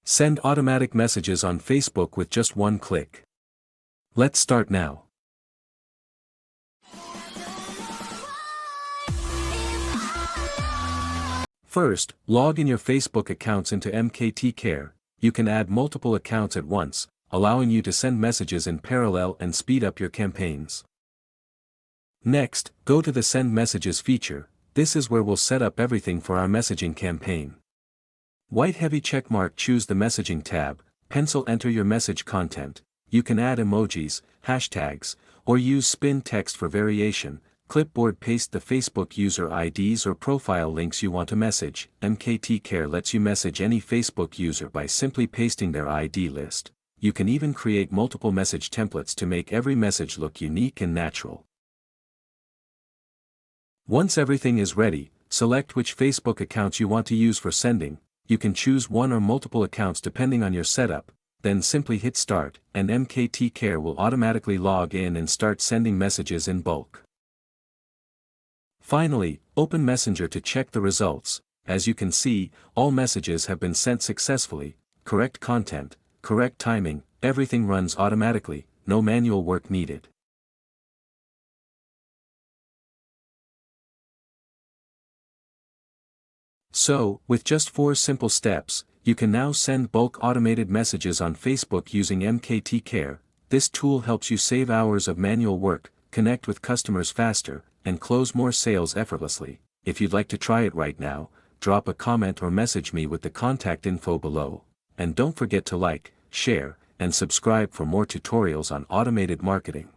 Send automatic messages on Facebook with just one click. Let's start now. First, log in your Facebook accounts into MKT Care. You can add multiple accounts at once, allowing you to send messages in parallel and speed up your campaigns. Next, go to the Send Messages feature. This is where we'll set up everything for our messaging campaign. White heavy checkmark, choose the Messaging tab, pencil enter your message content. You can add emojis, hashtags, or use spin text for variation. Clipboard paste the Facebook user IDs or profile links you want to message. MKT Care lets you message any Facebook user by simply pasting their ID list. You can even create multiple message templates to make every message look unique and natural. Once everything is ready, select which Facebook accounts you want to use for sending. You can choose one or multiple accounts depending on your setup, then simply hit start, and MKT Care will automatically log in and start sending messages in bulk. Finally, open Messenger to check the results. As you can see, all messages have been sent successfully. Correct content, correct timing, everything runs automatically, no manual work needed. So, with just 4 simple steps, you can now send bulk automated messages on Facebook using MKT Care. This tool helps you save hours of manual work, connect with customers faster, and close more sales effortlessly. If you'd like to try it right now, drop a comment or message me with the contact info below. And don't forget to like, share, and subscribe for more tutorials on automated marketing.